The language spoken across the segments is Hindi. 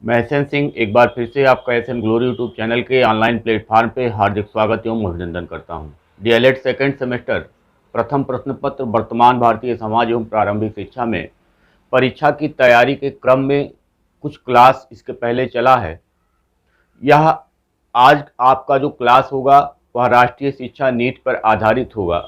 मैं एसएन सिंह एक बार फिर से आपका एसएन ग्लोरी यूट्यूब चैनल के ऑनलाइन प्लेटफॉर्म पे हार्दिक स्वागत एवं अभिनंदन करता हूँ। डीएलएड सेकंड सेमेस्टर प्रथम प्रश्न पत्र वर्तमान भारतीय समाज एवं प्रारंभिक शिक्षा में परीक्षा की तैयारी के क्रम में कुछ क्लास इसके पहले चला है। यह आज आपका जो क्लास होगा वह राष्ट्रीय शिक्षा नीति पर आधारित होगा।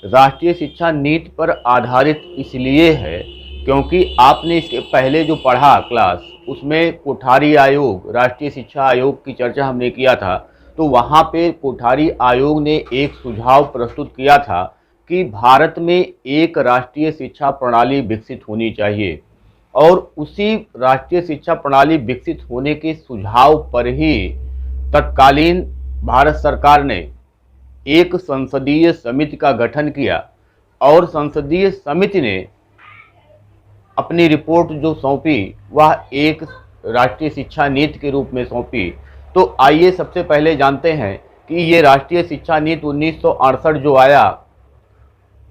राष्ट्रीय शिक्षा नीति पर आधारित इसलिए है क्योंकि आपने इसके पहले जो पढ़ा क्लास उसमें कोठारी आयोग, राष्ट्रीय शिक्षा आयोग की चर्चा हमने किया था। तो वहाँ पे कोठारी आयोग ने एक सुझाव प्रस्तुत किया था कि भारत में एक राष्ट्रीय शिक्षा प्रणाली विकसित होनी चाहिए और उसी राष्ट्रीय शिक्षा प्रणाली विकसित होने के सुझाव पर ही तत्कालीन भारत सरकार ने एक संसदीय समिति का गठन किया और संसदीय समिति ने अपनी रिपोर्ट जो सौंपी वह एक राष्ट्रीय शिक्षा नीति के रूप में सौंपी। तो आइए सबसे पहले जानते हैं कि ये राष्ट्रीय शिक्षा नीति 1968 जो आया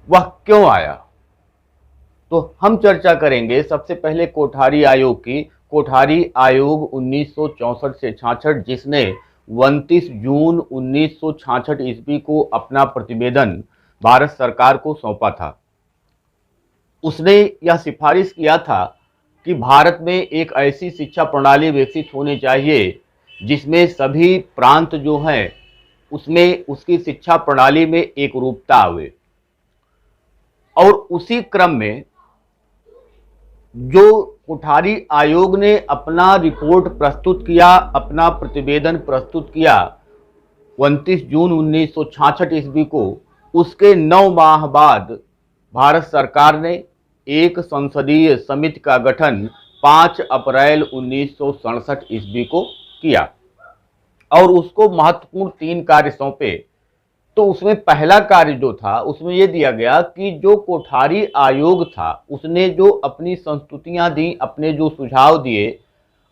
वह क्यों आया। तो हम चर्चा करेंगे सबसे पहले कोठारी आयोग की। कोठारी आयोग 1964 से 66 जिसने 29 जून 1966 ईस्वी को अपना प्रतिवेदन भारत सरकार को सौंपा था। उसने यह सिफारिश किया था कि भारत में एक ऐसी शिक्षा प्रणाली विकसित होनी चाहिए जिसमें सभी प्रांत जो हैं उसमें उसकी शिक्षा प्रणाली में एक रूपता आवे। और उसी क्रम में जो कोठारी आयोग ने अपना रिपोर्ट प्रस्तुत किया, अपना प्रतिवेदन प्रस्तुत किया 29 जून 1966 ईस्वी को, उसके 9 माह बाद भारत सरकार ने एक संसदीय समिति का गठन 5 अप्रैल 1967 ईस्वी को किया और उसको महत्वपूर्ण 3 कार्य सौंपे। तो उसमें पहला कार्य जो था उसमें यह दिया गया कि जो कोठारी आयोग था उसने जो अपनी संस्तुतियां दी, अपने जो सुझाव दिए,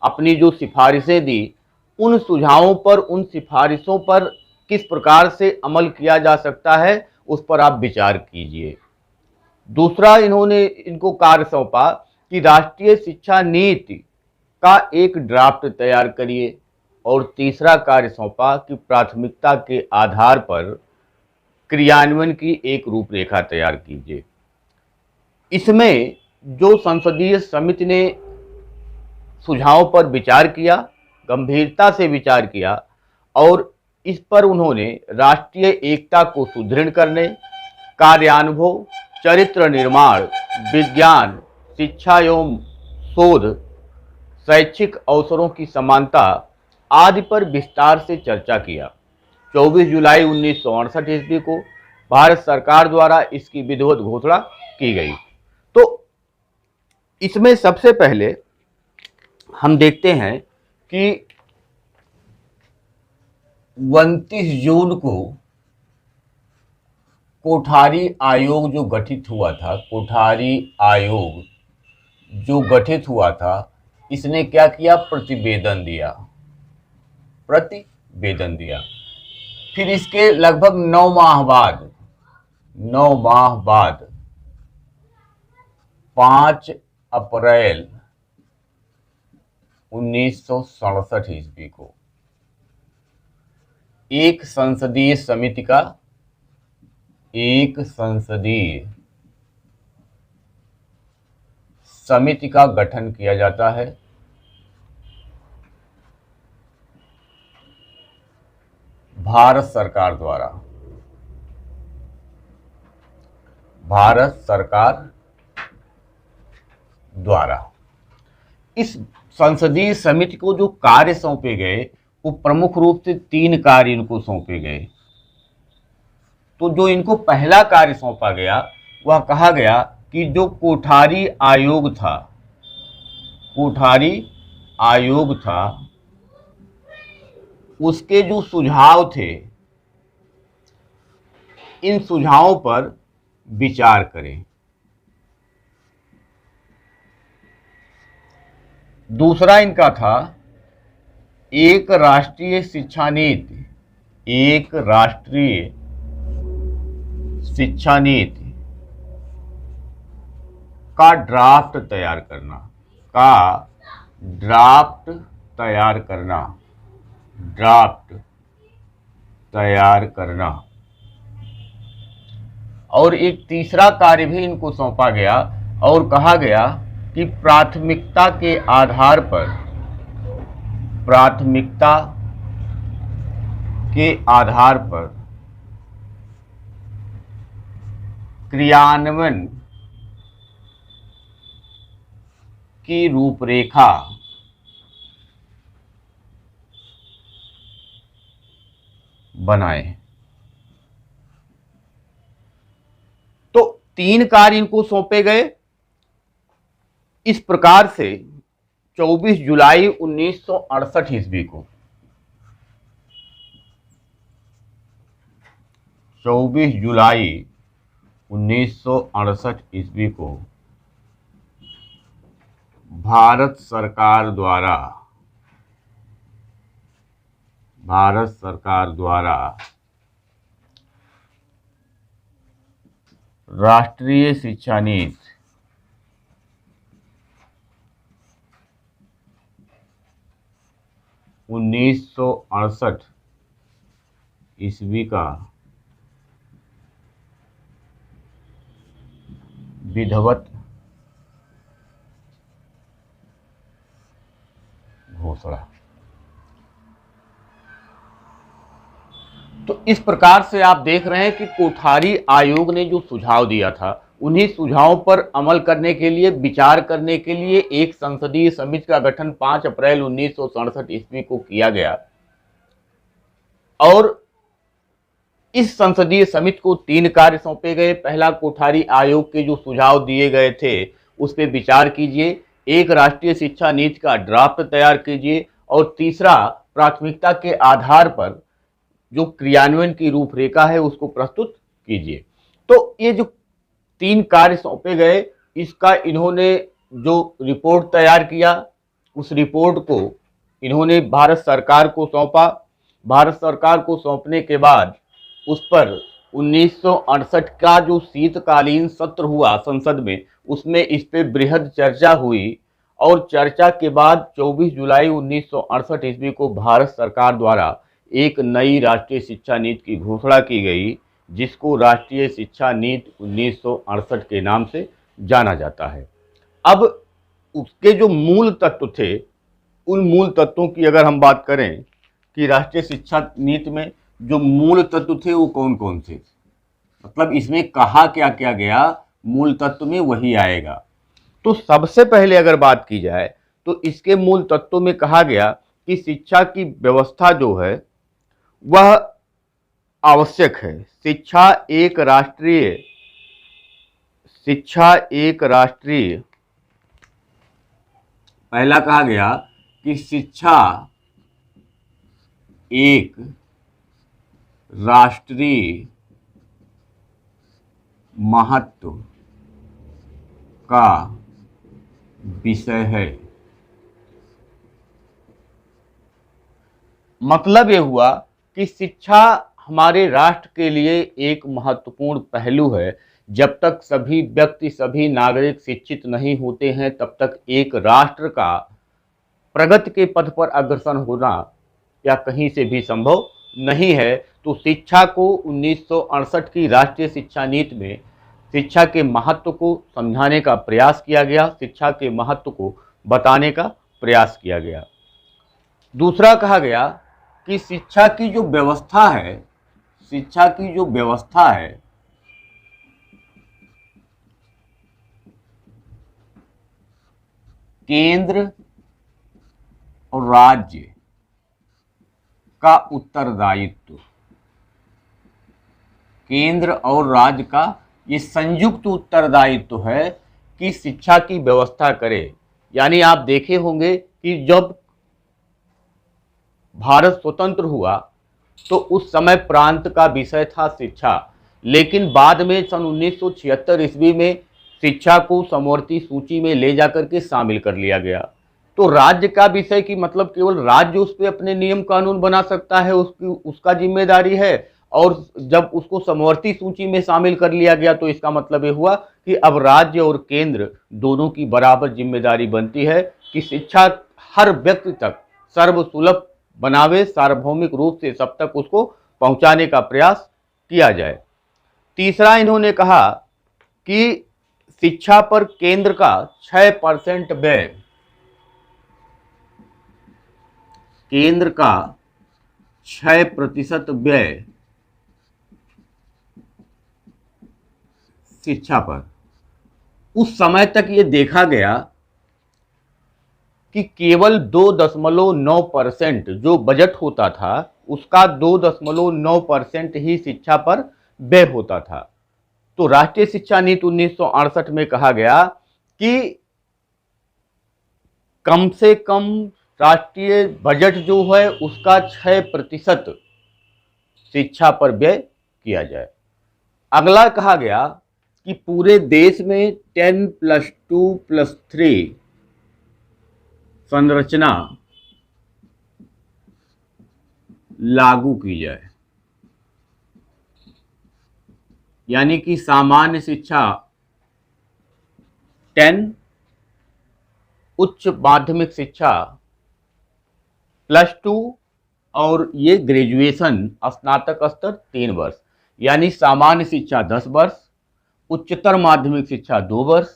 अपनी जो सिफारिशें दी, उन सुझावों पर, उन सिफारिशों पर किस प्रकार से अमल किया जा सकता है उस पर आप विचार कीजिए। दूसरा इन्होंने इनको कार्य सौंपा कि राष्ट्रीय शिक्षा नीति का एक ड्राफ्ट तैयार करिए और तीसरा कार्य सौंपा कि प्राथमिकता के आधार पर क्रियान्वयन की एक रूपरेखा तैयार कीजिए। इसमें जो संसदीय समिति ने सुझावों पर विचार किया, गंभीरता से विचार किया और इस पर उन्होंने राष्ट्रीय एकता को सुदृढ़ करने, कार्यानुभव, चरित्र निर्माण, विज्ञान, शिक्षा एवं शोध, शैक्षिक अवसरों की समानता आदि पर विस्तार से चर्चा किया। 24 जुलाई 1968 ईस्वी को भारत सरकार द्वारा इसकी विधिवत घोषणा की गई। तो इसमें सबसे पहले हम देखते हैं कि 29 जून को कोठारी आयोग जो गठित हुआ था, कोठारी आयोग जो गठित हुआ था, इसने क्या किया? प्रतिवेदन दिया, प्रतिवेदन दिया। फिर इसके लगभग 9 माह बाद 5 अप्रैल 1967 ईस्वी को एक संसदीय समिति का गठन किया जाता है। भारत सरकार द्वारा इस संसदीय समिति को जो कार्य सौंपे गए वो प्रमुख रूप से 3 कार्य इनको सौंपे गए। तो जो इनको पहला कार्य सौंपा गया वह कहा गया कि जो कोठारी आयोग था उसके जो सुझाव थे, इन सुझावों पर विचार करें। दूसरा इनका था एक राष्ट्रीय शिक्षा नीति का ड्राफ्ट तैयार करना, तैयार करना, ड्राफ्ट तैयार करना। और एक तीसरा कार्य भी इनको सौंपा गया और कहा गया कि प्राथमिकता के आधार पर, प्राथमिकता के आधार पर क्रियान्वयन की रूपरेखा बनाए। तो 3 कार्य इनको सौंपे गए। इस प्रकार से 24 जुलाई 1968 ईस्वी को 24 जुलाई 1968 ईस्वी को भारत सरकार द्वारा राष्ट्रीय शिक्षा नीति 1968 ईस्वी का विधिवत घोषणा। तो इस प्रकार से आप देख रहे हैं कि कोठारी आयोग ने जो सुझाव दिया था, उन्हीं सुझावों पर अमल करने के लिए, विचार करने के लिए एक संसदीय समिति का गठन 5 अप्रैल 1967 ईस्वी को किया गया। और इस संसदीय समिति को 3 कार्य सौंपे गए। पहला, कोठारी आयोग के जो सुझाव दिए गए थे उस पर विचार कीजिए। एक, राष्ट्रीय शिक्षा नीति का ड्राफ्ट तैयार कीजिए। और तीसरा, प्राथमिकता के आधार पर जो क्रियान्वयन की रूपरेखा है उसको प्रस्तुत कीजिए। तो ये जो 3 कार्य सौंपे गए, इसका इन्होंने जो रिपोर्ट तैयार किया, उस रिपोर्ट को इन्होंने भारत सरकार को सौंपा। भारत सरकार को सौंपने के बाद उस पर 1968 का जो शीतकालीन सत्र हुआ संसद में, उसमें इस पे बृहद चर्चा हुई। और चर्चा के बाद 24 जुलाई 1968 ईस्वी को भारत सरकार द्वारा एक नई राष्ट्रीय शिक्षा नीति की घोषणा की गई, जिसको राष्ट्रीय शिक्षा नीति 1968 के नाम से जाना जाता है। अब उसके जो मूल तत्व थे, उन मूल तत्वों की अगर हम बात करें कि राष्ट्रीय शिक्षा नीति में जो मूल तत्व थे वो कौन कौन से, मतलब इसमें कहा क्या क्या गया, मूल तत्व में वही आएगा। तो सबसे पहले अगर बात की जाए तो इसके मूल तत्वों में कहा गया कि शिक्षा की व्यवस्था जो है वह आवश्यक है। शिक्षा एक राष्ट्रीय, पहला कहा गया कि शिक्षा एक राष्ट्रीय महत्व का विषय है। मतलब ये हुआ कि शिक्षा हमारे राष्ट्र के लिए एक महत्वपूर्ण पहलू है। जब तक सभी व्यक्ति, सभी नागरिक शिक्षित नहीं होते हैं, तब तक एक राष्ट्र का प्रगति के पथ पर अग्रसर होना या कहीं से भी संभव नहीं है। तो शिक्षा को 1968 की राष्ट्रीय शिक्षा नीति में शिक्षा के महत्व को समझाने का प्रयास किया गया, शिक्षा के महत्व को बताने का प्रयास किया गया। दूसरा कहा गया कि शिक्षा की जो व्यवस्था है, केंद्र और राज्य का उत्तरदायित्व, केंद्र और राज्य का ये संयुक्त उत्तरदायित्व है कि शिक्षा की व्यवस्था करे। यानी आप देखे होंगे कि जब भारत स्वतंत्र हुआ तो उस समय प्रांत का विषय था शिक्षा, लेकिन बाद में सन 1976 ईस्वी में शिक्षा को समवर्ती सूची में ले जाकर के शामिल कर लिया गया। तो राज्य का विषय की मतलब केवल राज्य उस पर अपने नियम कानून बना सकता है, उसका जिम्मेदारी है। और जब उसको समवर्ती सूची में शामिल कर लिया गया तो इसका मतलब ये हुआ कि अब राज्य और केंद्र दोनों की बराबर जिम्मेदारी बनती है कि शिक्षा हर व्यक्ति तक सर्वसुलभ बनावे, सार्वभौमिक रूप से सब तक उसको पहुंचाने का प्रयास किया जाए। तीसरा इन्होंने कहा कि शिक्षा पर केंद्र का 6% व्यय, केंद्र का 6% व्यय शिक्षा पर। उस समय तक ये देखा गया कि केवल 2.9% जो बजट होता था उसका 2.9% ही शिक्षा पर व्यय होता था। तो राष्ट्रीय शिक्षा नीति 1968 में कहा गया कि कम से कम राष्ट्रीय बजट जो है उसका 6% शिक्षा पर व्यय किया जाए। अगला कहा गया कि पूरे देश में 10+2+3 संरचना लागू की जाए, यानी कि सामान्य शिक्षा 10, उच्च माध्यमिक शिक्षा +2 और ये ग्रेजुएशन स्नातक स्तर 3 वर्ष, यानी सामान्य शिक्षा 10 वर्ष, उच्चतर माध्यमिक शिक्षा 2 वर्ष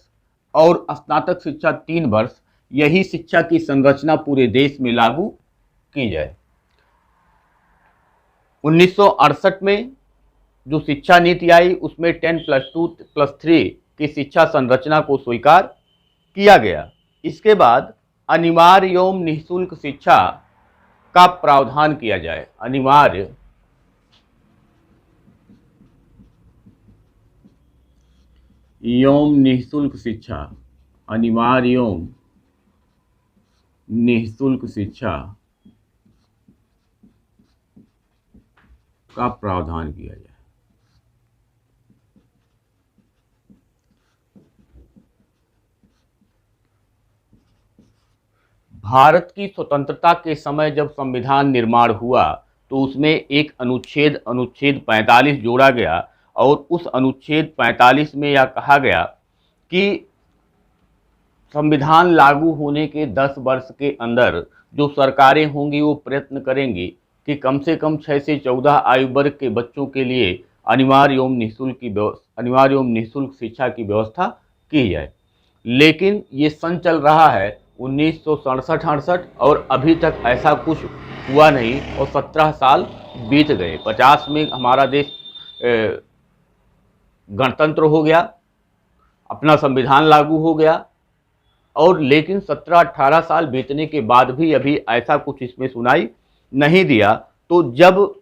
और स्नातक शिक्षा 3 वर्ष, यही शिक्षा की संरचना पूरे देश में लागू की जाए। 1968 में जो शिक्षा नीति आई उसमें 10+2+3 की शिक्षा संरचना को स्वीकार किया गया। इसके बाद अनिवार्य एवं निःशुल्क शिक्षा का प्रावधान किया जाए। अनिवार्य एवं निःशुल्क शिक्षा, अनिवार्य एवं निःशुल्क शिक्षा का प्रावधान किया जाए। भारत की स्वतंत्रता के समय जब संविधान निर्माण हुआ तो उसमें एक अनुच्छेद 45 जोड़ा गया और उस अनुच्छेद 45 में यह कहा गया कि संविधान लागू होने के 10 वर्ष के अंदर जो सरकारें होंगी वो प्रयत्न करेंगी कि कम से कम 6 से 14 आयु वर्ग के बच्चों के लिए अनिवार्य एवं निःशुल्क शिक्षा की व्यवस्था की जाए। लेकिन ये सन चल रहा है 1967-68 और अभी तक ऐसा कुछ हुआ नहीं और 17 साल बीत गए। 50 में हमारा देश गणतंत्र हो गया, अपना संविधान लागू हो गया और लेकिन 17-18 साल बीतने के बाद भी अभी ऐसा कुछ इसमें सुनाई नहीं दिया। तो जब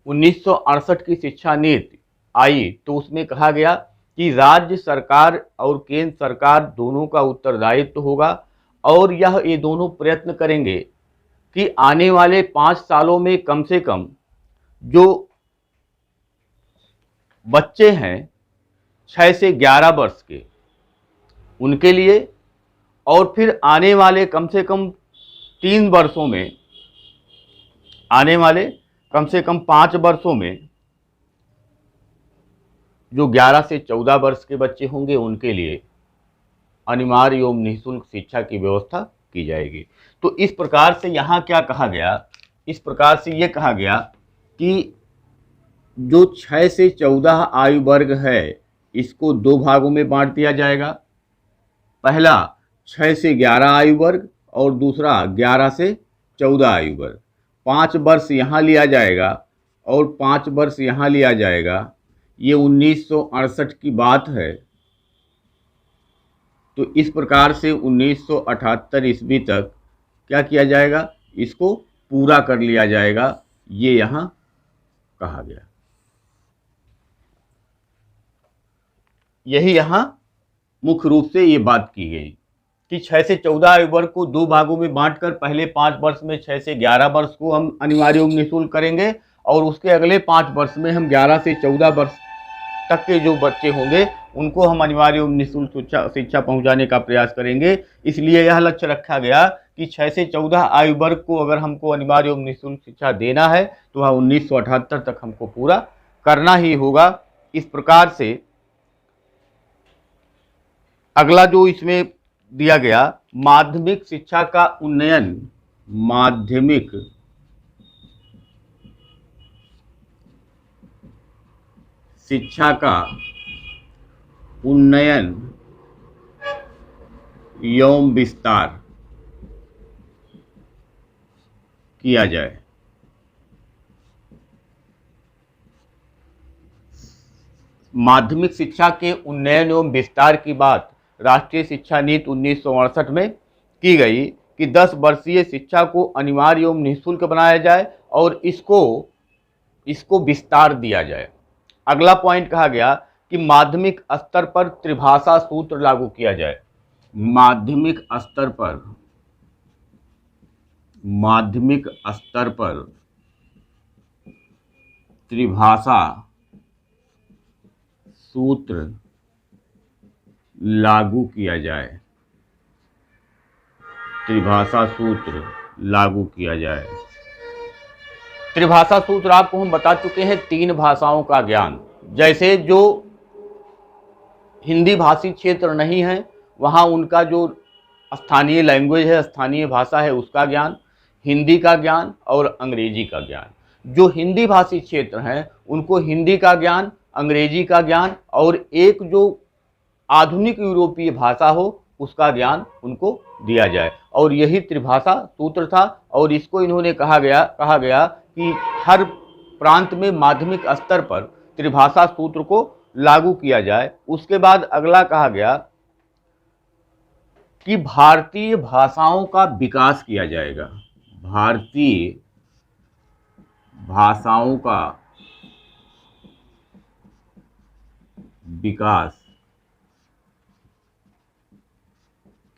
1968 की शिक्षा नीति आई तो उसमें कहा गया कि राज्य सरकार और केंद्र सरकार दोनों का उत्तरदायित्व होगा और ये दोनों प्रयत्न करेंगे कि आने वाले 5 सालों में कम से कम जो बच्चे हैं 6 से 11 वर्ष के उनके लिए और फिर आने वाले कम से कम 3 वर्षों में, आने वाले कम से कम 5 वर्षों में जो 11 से 14 वर्ष के बच्चे होंगे उनके लिए अनिवार्य एवं निःशुल्क शिक्षा की व्यवस्था की जाएगी। तो इस प्रकार से यहाँ क्या कहा गया, इस प्रकार से ये कहा गया कि जो 6 से 14 आयु वर्ग है इसको 2 भागों में बांट दिया जाएगा। पहला 6 से 11 आयु वर्ग और दूसरा 11 से 14 आयु वर्ग। 5 वर्ष यहाँ लिया जाएगा और 5 वर्ष यहाँ लिया जाएगा। ये 1968 की बात है। तो इस प्रकार से 1978 ईस्वी तक क्या किया जाएगा, इसको पूरा कर लिया जाएगा, ये यहाँ कहा गया। यही यहाँ मुख्य रूप से ये बात की गई कि 6 से 14 आयु वर्ग को 2 भागों में बांटकर पहले 5 वर्ष में 6 से 11 वर्ष को हम अनिवार्य एवं निःशुल्क करेंगे और उसके अगले 5 वर्ष में हम 11 से 14 वर्ष तक के जो बच्चे होंगे उनको हम अनिवार्य एवं निःशुल्क शिक्षा पहुंचाने का प्रयास करेंगे। इसलिए यह लक्ष्य रखा गया कि 6 से 14 आयु वर्ग को अगर हमको अनिवार्य एवं निःशुल्क शिक्षा देना है तो वह 1978 तक हमको पूरा करना ही होगा। इस प्रकार से अगला जो इसमें दिया गया, माध्यमिक शिक्षा का उन्नयन माध्यमिक शिक्षा का उन्नयन एवं विस्तार किया जाए। माध्यमिक शिक्षा के उन्नयन एवं विस्तार की बात राष्ट्रीय शिक्षा नीति 1968 में की गई कि 10 वर्षीय शिक्षा को अनिवार्य एवं निःशुल्क बनाया जाए और इसको विस्तार दिया जाए। अगला पॉइंट कहा गया कि माध्यमिक स्तर पर त्रिभाषा सूत्र लागू किया जाए। माध्यमिक स्तर पर त्रिभाषा सूत्र लागू किया जाए। त्रिभाषा सूत्र लागू किया जाए। त्रिभाषा सूत्र आपको हम बता चुके हैं, 3 भाषाओं का ज्ञान। जैसे जो हिंदी भाषी क्षेत्र नहीं है वहाँ उनका जो स्थानीय लैंग्वेज है, स्थानीय भाषा है, उसका ज्ञान, हिंदी का ज्ञान और अंग्रेजी का ज्ञान। जो हिंदी भाषी क्षेत्र हैं उनको हिंदी का ज्ञान, अंग्रेजी का ज्ञान और एक जो आधुनिक यूरोपीय भाषा हो उसका ज्ञान उनको दिया जाए। और यही त्रिभाषा सूत्र था और इसको इन्होंने कहा गया कि हर प्रांत में माध्यमिक स्तर पर त्रिभाषा सूत्र को लागू किया जाए। उसके बाद अगला कहा गया कि भारतीय भाषाओं का विकास किया जाएगा। भारतीय भाषाओं का विकास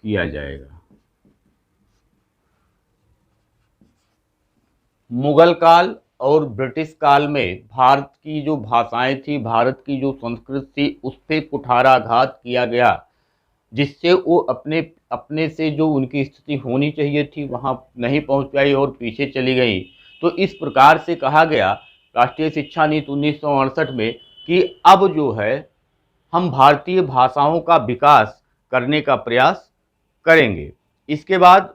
किया जाएगा। मुगल काल और ब्रिटिश काल में भारत की जो भाषाएं थी, भारत की जो संस्कृति थी, उस पर कुठाराघात किया गया, जिससे वो अपने से जो उनकी स्थिति होनी चाहिए थी वहाँ नहीं पहुँच पाई और पीछे चली गई। तो इस प्रकार से कहा गया राष्ट्रीय शिक्षा नीति 1968 में कि अब जो है हम भारतीय भाषाओं का विकास करने का प्रयास करेंगे। इसके बाद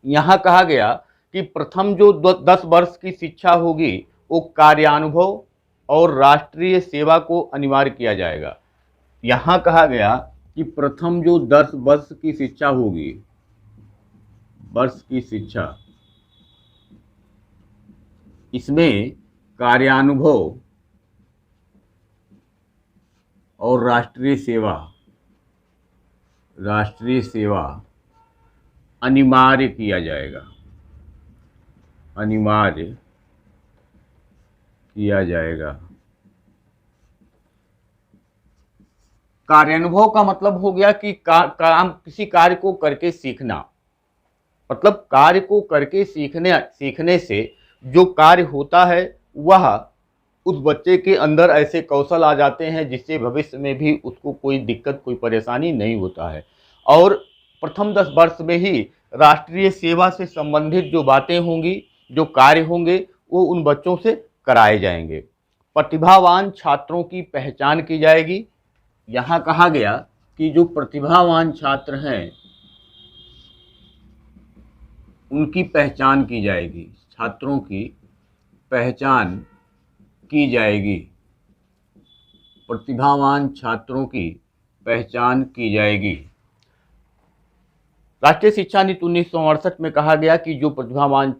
यहाँ कहा गया कि प्रथम जो 10 वर्ष की शिक्षा होगी वो कार्यानुभव और राष्ट्रीय सेवा को अनिवार्य किया जाएगा। यहाँ कहा गया कि प्रथम जो 10 वर्ष की शिक्षा होगी, वर्ष की शिक्षा, इसमें कार्यानुभव और राष्ट्रीय सेवा अनिवार्य किया जाएगा। अनिवार्य किया जाएगा। कार्यानुभव का मतलब हो गया कि काम किसी कार्य को करके सीखना। मतलब कार्य को करके सीखने से जो कार्य होता है वह उस बच्चे के अंदर ऐसे कौशल आ जाते हैं जिससे भविष्य में भी उसको कोई दिक्कत, कोई परेशानी नहीं होता है। और प्रथम 10 वर्ष में ही राष्ट्रीय सेवा से संबंधित जो बातें होंगी, जो कार्य होंगे, वो उन बच्चों से कराए जाएंगे। प्रतिभावान छात्रों की पहचान की जाएगी। यहाँ कहा गया कि जो प्रतिभावान छात्र हैं उनकी पहचान की जाएगी, छात्रों की पहचान की जाएगी। प्रतिभावान छात्रों की पहचान की जाएगी। राष्ट्रीय शिक्षा नीति 1968 में कहा गया कि जो प्रतिभावान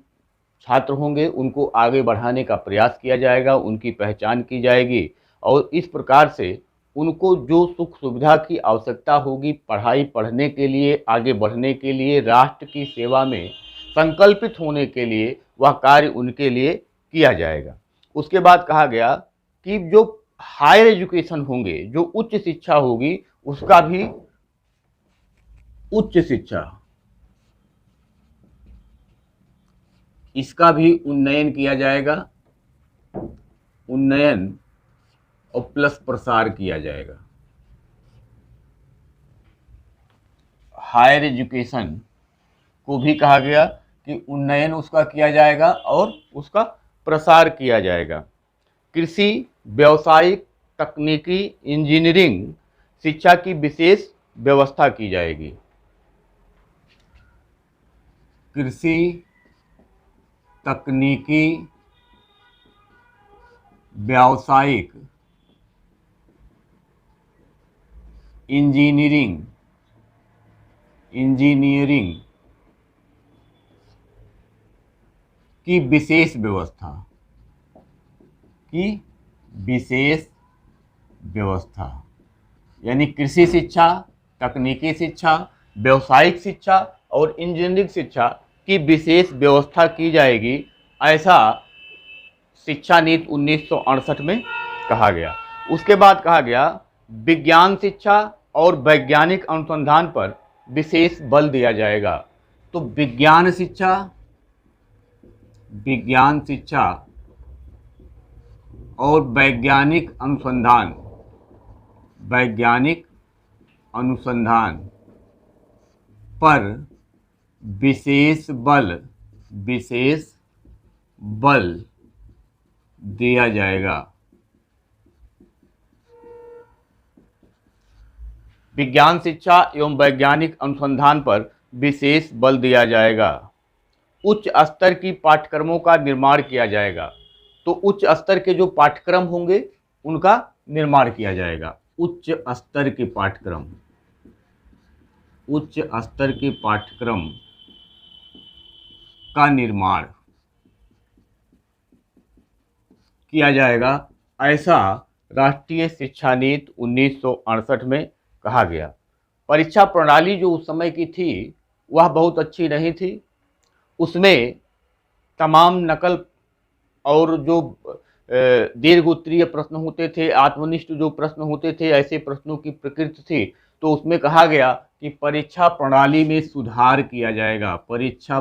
छात्र होंगे उनको आगे बढ़ाने का प्रयास किया जाएगा, उनकी पहचान की जाएगी और इस प्रकार से उनको जो सुख सुविधा की आवश्यकता होगी पढ़ने के लिए, आगे बढ़ने के लिए, राष्ट्र की सेवा में संकल्पित होने के लिए, वह कार्य उनके लिए किया जाएगा। उसके बाद कहा गया कि जो हायर एजुकेशन होंगे, जो उच्च शिक्षा होगी, उसका भी उच्च शिक्षा, इसका भी उन्नयन किया जाएगा। उन्नयन और प्लस प्रसार किया जाएगा। हायर एजुकेशन को भी कहा गया कि उन्नयन उसका किया जाएगा और उसका प्रसार किया जाएगा। कृषि, व्यावसायिक, तकनीकी, इंजीनियरिंग शिक्षा की विशेष व्यवस्था की जाएगी। कृषि, तकनीकी, व्यावसायिक, इंजीनियरिंग की विशेष व्यवस्था, यानी कृषि शिक्षा, तकनीकी शिक्षा, व्यावसायिक शिक्षा और इंजीनियरिंग शिक्षा की विशेष व्यवस्था की जाएगी, ऐसा शिक्षा नीति 1968 में कहा गया। उसके बाद कहा गया विज्ञान शिक्षा और वैज्ञानिक अनुसंधान पर विशेष बल दिया जाएगा। तो विज्ञान शिक्षा और वैज्ञानिक अनुसंधान पर विशेष बल दिया जाएगा। विज्ञान शिक्षा एवं वैज्ञानिक अनुसंधान पर विशेष बल दिया जाएगा। उच्च स्तर की पाठ्यक्रमों का निर्माण किया जाएगा। तो उच्च स्तर के जो पाठ्यक्रम होंगे उनका निर्माण किया जाएगा। उच्च स्तर के पाठ्यक्रम का निर्माण किया जाएगा, ऐसा राष्ट्रीय शिक्षा नीति 1968 में कहा गया। परीक्षा प्रणाली जो उस समय की थी वह बहुत अच्छी नहीं थी। उसमें तमाम नकल और जो दीर्घ उत्तरीय प्रश्न होते थे, आत्मनिष्ठ जो प्रश्न होते थे, ऐसे प्रश्नों की प्रकृति थी। तो उसमें कहा गया कि परीक्षा प्रणाली में सुधार किया जाएगा। परीक्षा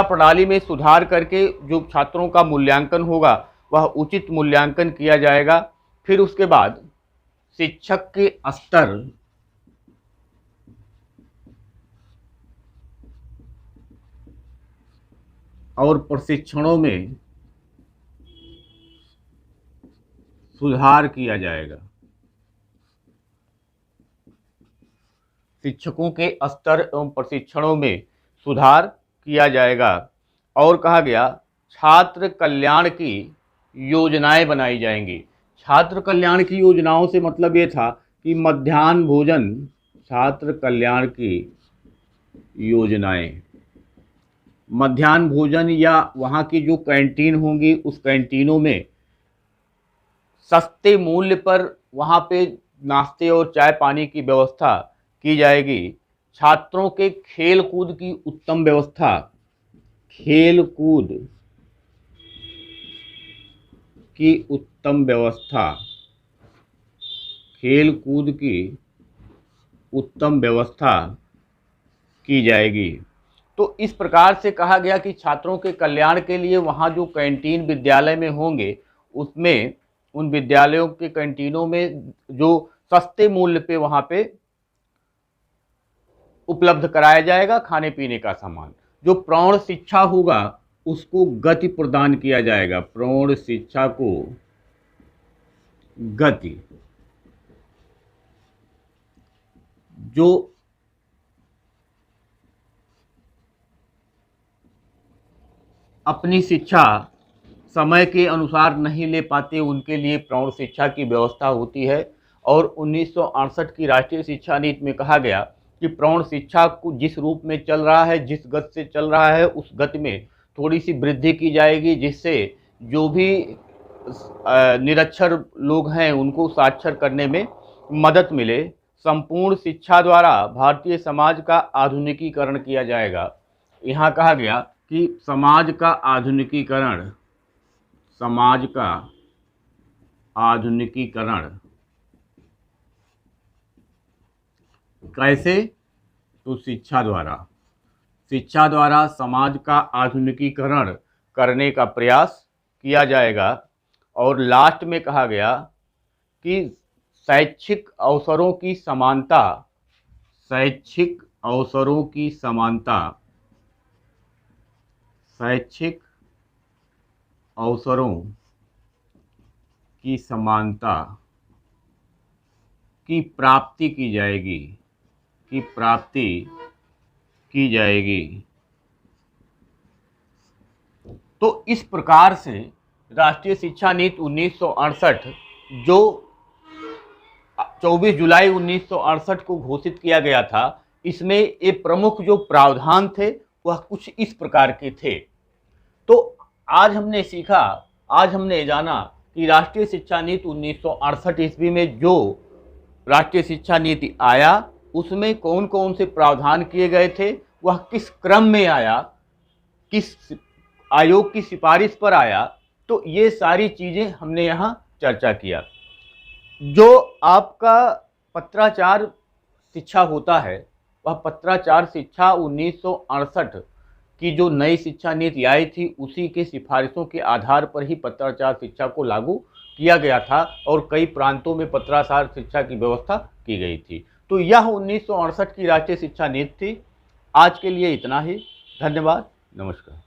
प्रणाली में सुधार करके जो छात्रों का मूल्यांकन होगा वह उचित मूल्यांकन किया जाएगा। फिर उसके बाद शिक्षक के स्तर और प्रशिक्षणों में सुधार किया जाएगा। शिक्षकों के स्तर एवं प्रशिक्षणों में सुधार किया जाएगा। और कहा गया छात्र कल्याण की योजनाएं बनाई जाएंगी। छात्र कल्याण की योजनाओं से मतलब ये था कि मध्याह्न भोजन, छात्र कल्याण की योजनाएं, मध्याह्न भोजन या वहाँ की जो कैंटीन होंगी उस कैंटीनों में सस्ते मूल्य पर वहाँ पे नाश्ते और चाय पानी की व्यवस्था की जाएगी। छात्रों के खेल कूद की उत्तम व्यवस्था, खेल कूद की उत्तम व्यवस्था की जाएगी। तो इस प्रकार से कहा गया कि छात्रों के कल्याण के लिए वहाँ जो कैंटीन विद्यालय में होंगे उसमें उन विद्यालयों के कैंटीनों में जो सस्ते मूल्य पे वहाँ पे उपलब्ध कराया जाएगा खाने पीने का सामान। जो प्रौढ़ शिक्षा होगा उसको गति प्रदान किया जाएगा। प्रौढ़ शिक्षा को गति, जो अपनी शिक्षा समय के अनुसार नहीं ले पाते उनके लिए प्रौढ़ शिक्षा की व्यवस्था होती है। और 1968 की राष्ट्रीय शिक्षा नीति में कहा गया कि प्रौढ़ शिक्षा को जिस रूप में चल रहा है, जिस गति से चल रहा है, उस गति में थोड़ी सी वृद्धि की जाएगी, जिससे जो भी निरक्षर लोग हैं उनको साक्षर करने में मदद मिले। संपूर्ण शिक्षा द्वारा भारतीय समाज का आधुनिकीकरण किया जाएगा। यहाँ कहा गया कि समाज का आधुनिकीकरण कैसे? तो शिक्षा द्वारा समाज का आधुनिकीकरण करने का प्रयास किया जाएगा। और लास्ट में कहा गया कि शैक्षिक अवसरों की समानता शैक्षिक अवसरों की समानता की प्राप्ति की जाएगी, की प्राप्ति की जाएगी। तो इस प्रकार से राष्ट्रीय शिक्षा नीति 1968 जो 24 जुलाई 1968 को घोषित किया गया था, इसमें ये प्रमुख जो प्रावधान थे वह कुछ इस प्रकार के थे। तो आज हमने सीखा, आज हमने जाना कि राष्ट्रीय शिक्षा नीति 1968 ईस्वी में जो राष्ट्रीय शिक्षा नीति आया उसमें कौन कौन से प्रावधान किए गए थे, वह किस क्रम में आया, किस आयोग की सिफारिश पर आया। तो ये सारी चीज़ें हमने यहाँ चर्चा किया। जो आपका पत्राचार शिक्षा होता है, वह पत्राचार शिक्षा 1968 की जो नई शिक्षा नीति आई थी उसी के सिफारिशों के आधार पर ही पत्राचार शिक्षा को लागू किया गया था और कई प्रांतों में पत्राचार शिक्षा की व्यवस्था की गई थी। तो यह 1968 की राष्ट्रीय शिक्षा नीति थी। आज के लिए इतना ही। धन्यवाद। नमस्कार।